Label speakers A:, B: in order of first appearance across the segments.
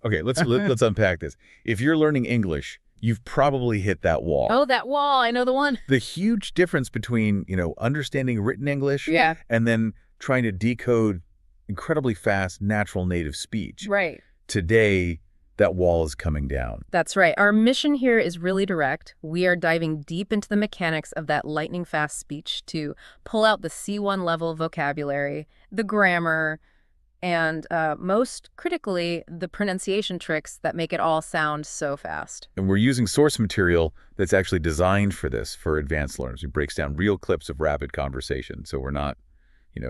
A: Okay, let's unpack this. If you're learning English, you've probably hit that wall.
B: Oh, that wall. I know the one.
A: The huge difference between, understanding written English
B: Yeah.
A: and then trying to decode incredibly fast natural native speech.
B: Right.
A: Today, that wall is coming down.
B: That's right. Our mission here is really direct. We are diving deep into the mechanics of that lightning-fast speech to pull out the C1 level vocabulary, the grammar, and most critically, the pronunciation tricks that make it all sound so fast.
A: And we're using source material that's actually designed for this, for advanced learners. It breaks down real clips of rapid conversation, so we're not,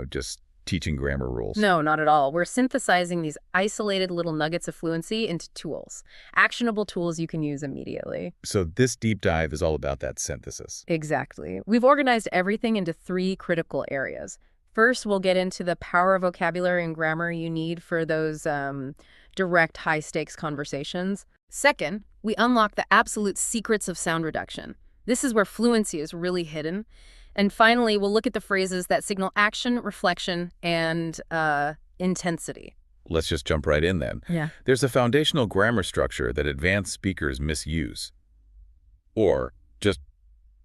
A: just teaching grammar rules.
B: No, not at all. We're synthesizing these isolated little nuggets of fluency into tools, actionable tools you can use immediately.
A: So this deep dive is all about that synthesis.
B: Exactly. We've organized everything into 3 critical areas. First, we'll get into the power of vocabulary and grammar you need for those direct, high-stakes conversations. Second, we unlock the absolute secrets of sound reduction. This is where fluency is really hidden. And finally, we'll look at the phrases that signal action, reflection, and intensity.
A: Let's just jump right in then.
B: Yeah.
A: There's a foundational grammar structure that advanced speakers misuse, or just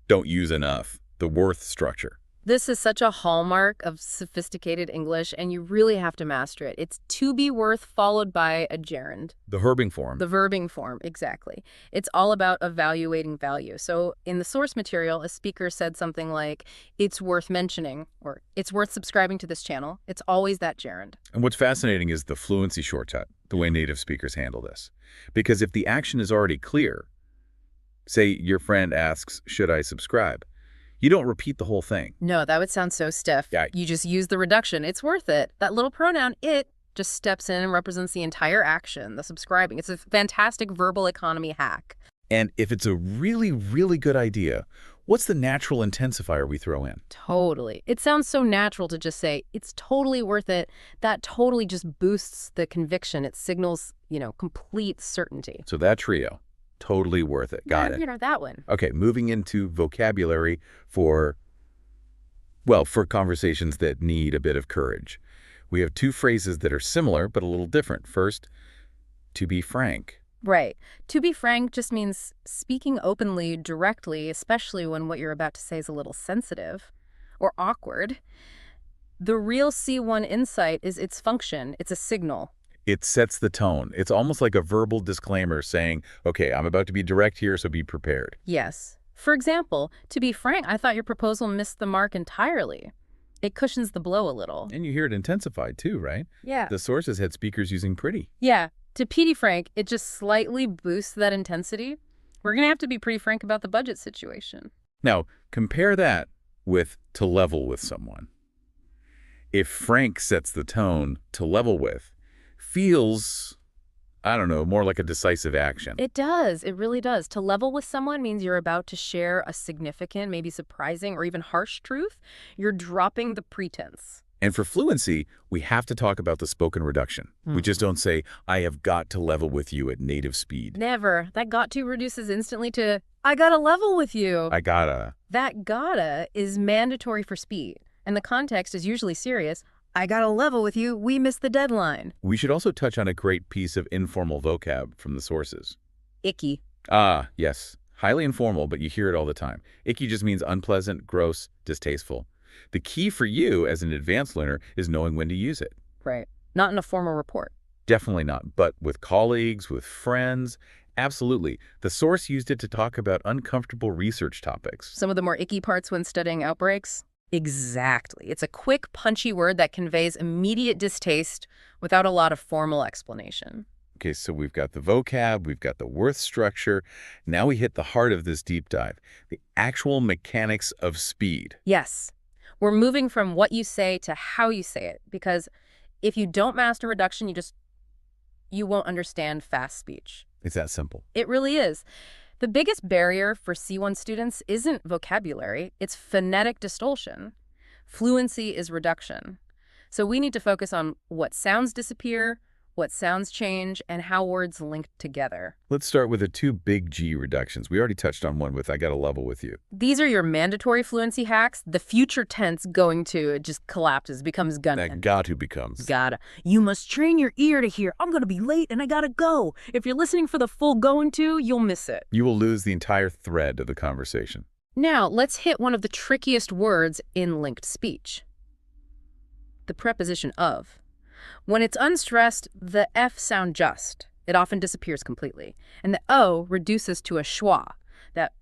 A: don't use enough, the worth structure.
B: This is such a hallmark of sophisticated English, and you really have to master it. It's to be worth followed by a gerund.
A: The verbing form.
B: The verbing form, exactly. It's all about evaluating value. So in the source material, a speaker said something like, it's worth mentioning, or it's worth subscribing to this channel. It's always that gerund.
A: And what's fascinating is the fluency shortcut, the way native speakers handle this. Because if the action is already clear, say your friend asks, should I subscribe? You don't repeat the whole thing.
B: No, that would sound so stiff.
A: Yeah.
B: You just use the reduction. It's worth it. That little pronoun, it, just steps in and represents the entire action, the subscribing. It's a fantastic verbal economy hack.
A: And if it's a really, really good idea, what's the natural intensifier we throw in?
B: Totally. It sounds so natural to just say, it's totally worth it. That totally just boosts the conviction. It signals, complete certainty.
A: So that trio. Totally worth it. Got it.
B: That one.
A: Okay, moving into vocabulary for conversations that need a bit of courage. We have 2 phrases that are similar but a little different. First, to be frank.
B: Right. To be frank just means speaking openly, directly, especially when what you're about to say is a little sensitive or awkward. The real C1 insight is its function. It's a signal.
A: It sets the tone. It's almost like a verbal disclaimer saying, okay, I'm about to be direct here, so be prepared.
B: Yes. For example, to be frank, I thought your proposal missed the mark entirely. It cushions the blow a little.
A: And you hear it intensified too, right?
B: Yeah.
A: The sources had speakers using pretty.
B: Yeah. To be frank, it just slightly boosts that intensity. We're going to have to be pretty frank about the budget situation.
A: Now, compare that with to level with someone. If frank sets the tone, to level with feels, I don't know, more like a decisive action.
B: It does. It really does. To level with someone means you're about to share a significant, maybe surprising, or even harsh truth. You're dropping the pretense.
A: And for fluency, we have to talk about the spoken reduction. We just don't say, I have got to level with you at native speed.
B: Never. That got to reduces instantly to, I gotta level with you.
A: I gotta.
B: That gotta is mandatory for speed. And the context is usually serious. I gotta level with you. We missed the deadline.
A: We should also touch on a great piece of informal vocab from the sources.
B: Icky.
A: Ah, yes. Highly informal, but you hear it all the time. Icky just means unpleasant, gross, distasteful. The key for you as an advanced learner is knowing when to use it.
B: Right. Not in a formal report.
A: Definitely not. But with colleagues, with friends, absolutely. The source used it to talk about uncomfortable research topics.
B: Some of the more icky parts when studying outbreaks? Exactly. It's a quick, punchy word that conveys immediate distaste without a lot of formal explanation.
A: Okay, so we've got the vocab, we've got the worth structure. Now we hit the heart of this deep dive, the actual mechanics of speed.
B: Yes. We're moving from what you say to how you say it, because if you don't master reduction, you won't understand fast speech.
A: It's that simple.
B: It really is. The biggest barrier for C1 students isn't vocabulary, it's phonetic distortion. Fluency is reduction. So we need to focus on what sounds disappear, what sounds change, and how words link together.
A: Let's start with the two big G reductions. We already touched on one with I gotta level with you.
B: These are your mandatory fluency hacks. The future tense going to, it just collapses, becomes gonna.
A: That got to becomes.
B: Gotta. You must train your ear to hear, I'm gonna be late and I gotta go. If you're listening for the full going to, you'll miss it.
A: You will lose the entire thread of the conversation.
B: Now, let's hit one of the trickiest words in linked speech. The preposition of. When it's unstressed, the F sound just. It often disappears completely. And the O reduces to a schwa, that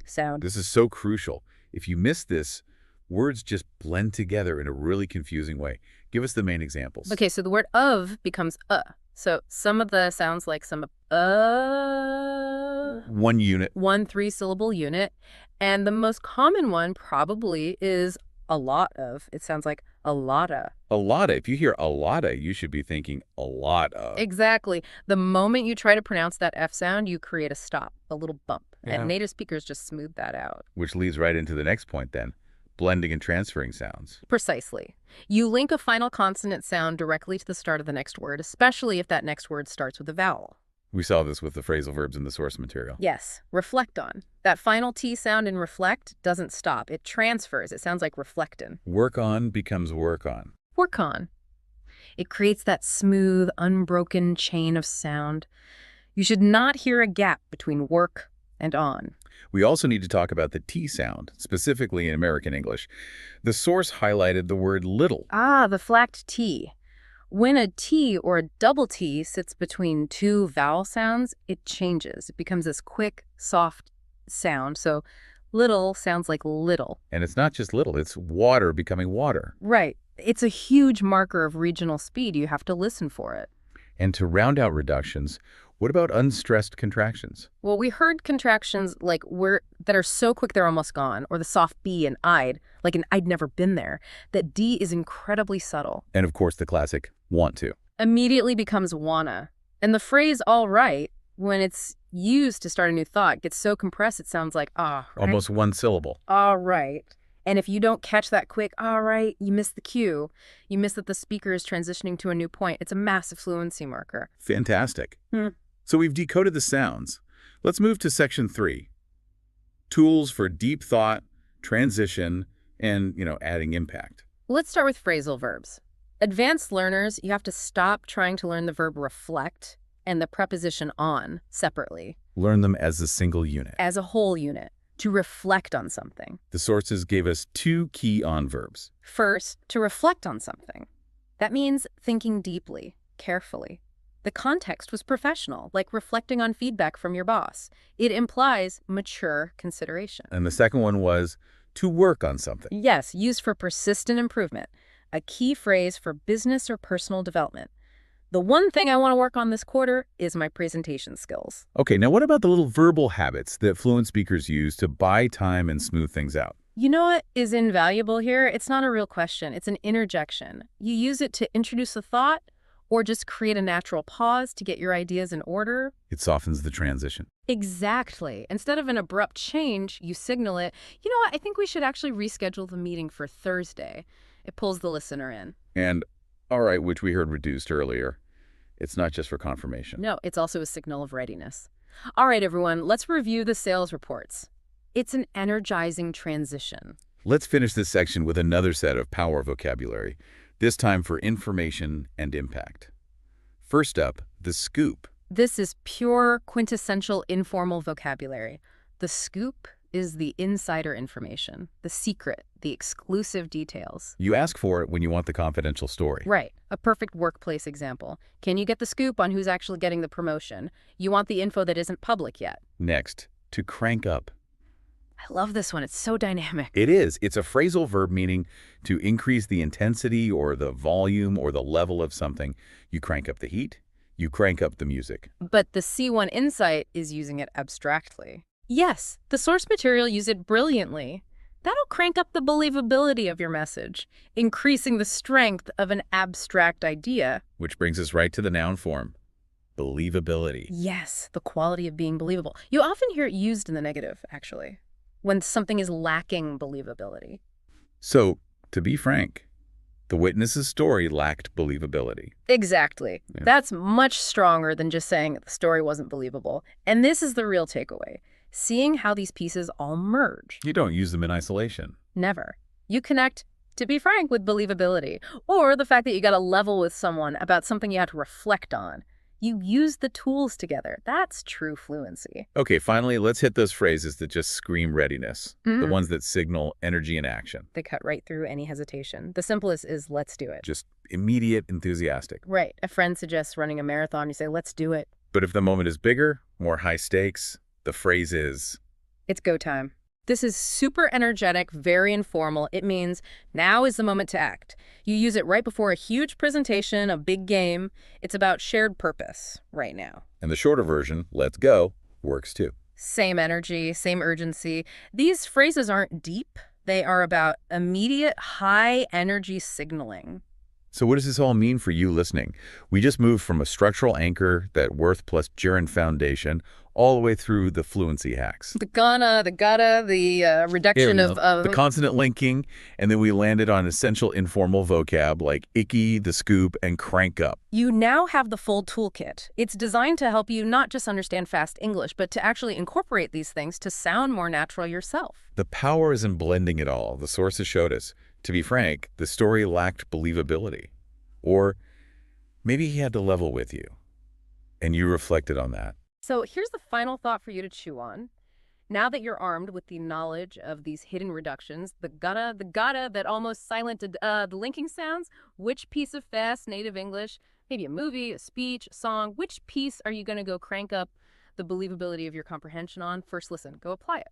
B: sound.
A: This is so crucial. If you miss this, words just blend together in a really confusing way. Give us the main examples.
B: Okay, so the word of becomes So some of the sounds like some
A: One unit.
B: 1 3-syllable unit. And the most common one probably is a lot of. It sounds like a lotta.
A: A lotta. If you hear a lotta, you should be thinking a lot of.
B: Exactly. The moment you try to pronounce that F sound, you create a stop, a little bump.
A: Yeah.
B: And native speakers just smooth that out.
A: Which leads right into the next point then. Blending and transferring sounds.
B: Precisely. You link a final consonant sound directly to the start of the next word, especially if that next word starts with a vowel.
A: We saw this with the phrasal verbs in the source material.
B: Yes. Reflect on. That final T sound in reflect doesn't stop. It transfers. It sounds like reflectin'.
A: Work on becomes work on.
B: Work on. It creates that smooth, unbroken chain of sound. You should not hear a gap between work and on.
A: We also need to talk about the T sound, specifically in American English. The source highlighted the word little.
B: The flacked T. When a T or a double T sits between two vowel sounds, it changes. It becomes this quick, soft sound. So little sounds like little.
A: And it's not just little, it's water becoming water.
B: Right. It's a huge marker of regional speed. You have to listen for it.
A: And to round out reductions, what about unstressed contractions?
B: Well, we heard contractions like that are so quick they're almost gone, or the soft B in I'd, like an I'd never been there. That D is incredibly subtle.
A: And of course the classic want to.
B: Immediately becomes wanna. And the phrase all right, when it's used to start a new thought, gets so compressed it sounds like right?
A: Almost one syllable.
B: All right. And if you don't catch that quick, all right, you miss the cue. You miss that the speaker is transitioning to a new point. It's a massive fluency marker.
A: Fantastic. So we've decoded the sounds. Let's move to section 3. Tools for deep thought, transition, and, adding impact.
B: Let's start with phrasal verbs. Advanced learners, you have to stop trying to learn the verb reflect and the preposition on separately.
A: Learn them as a single unit.
B: As a whole unit, to reflect on something.
A: The sources gave us 2 key on verbs.
B: First, to reflect on something. That means thinking deeply, carefully. The context was professional, like reflecting on feedback from your boss. It implies mature consideration.
A: And the second one was to work on something.
B: Yes, used for persistent improvement, a key phrase for business or personal development. The one thing I want to work on this quarter is my presentation skills.
A: Okay, now what about the little verbal habits that fluent speakers use to buy time and smooth things out?
B: You know what is invaluable here? It's not a real question. It's an interjection. You use it to introduce a thought or just create a natural pause to get your ideas in order.
A: It softens the transition.
B: Exactly. Instead of an abrupt change, you signal it. You know what? I think we should actually reschedule the meeting for Thursday. It pulls the listener in.
A: And, all right, which we heard reduced earlier. It's not just for confirmation.
B: No, it's also a signal of readiness. All right, everyone, let's review the sales reports. It's an energizing transition.
A: Let's finish this section with another set of power vocabulary, this time for information and impact. First up, the scoop.
B: This is pure, quintessential informal vocabulary. The scoop is the insider information, the secret, the exclusive details.
A: You ask for it when you want the confidential story.
B: Right. A perfect workplace example. Can you get the scoop on who's actually getting the promotion? You want the info that isn't public yet.
A: Next, to crank up.
B: I love this one. It's so dynamic.
A: It is. It's a phrasal verb meaning to increase the intensity or the volume or the level of something. You crank up the heat. You crank up the music.
B: But the C1 insight is using it abstractly. Yes, the source material used it brilliantly. That'll crank up the believability of your message, increasing the strength of an abstract idea.
A: Which brings us right to the noun form. Believability.
B: Yes, the quality of being believable. You often hear it used in the negative, actually, when something is lacking believability.
A: So, to be frank, The witness's story lacked believability.
B: Exactly.
A: Yeah.
B: That's much stronger than just saying the story wasn't believable. And this is the real takeaway. Seeing how these pieces all merge.
A: You don't use them in isolation.
B: Never. You connect, to be frank, with believability, or the fact that you got to level with someone about something you had to reflect on. You use the tools together. That's true fluency.
A: Okay, finally, let's hit those phrases that just scream readiness, the ones that signal energy and action.
B: They cut right through any hesitation. The simplest is let's do it.
A: Just immediate, enthusiastic.
B: Right. A friend suggests running a marathon. You say, let's do it.
A: But if the moment is bigger, more high stakes, the phrase is,
B: It's go time. This is super energetic, very informal. It means now is the moment to act. You use it right before a huge presentation, a big game. It's about shared purpose right now.
A: and the shorter version, let's go, works too.
B: Same energy, same urgency. These phrases aren't deep. They are about immediate, high energy signaling.
A: So what does this all mean for you listening? We just moved from a structural anchor, that worth plus gerund foundation, all the way through the fluency hacks.
B: The gonna, the gotta, the reduction of
A: The consonant linking, and then we landed on essential informal vocab like icky, the scoop, and crank up.
B: You now have the full toolkit. It's designed to help you not just understand fast English, but to actually incorporate these things to sound more natural yourself.
A: The power is in blending it all. The sources showed us. To be frank, the story lacked believability. Or maybe he had to level with you, and you reflected on that.
B: So here's the final thought for you to chew on. Now that you're armed with the knowledge of these hidden reductions, the gotta that almost silented the linking sounds, which piece of fast native English, maybe a movie, a speech, a song, which piece are you going to go crank up the believability of your comprehension on? First listen, go apply it.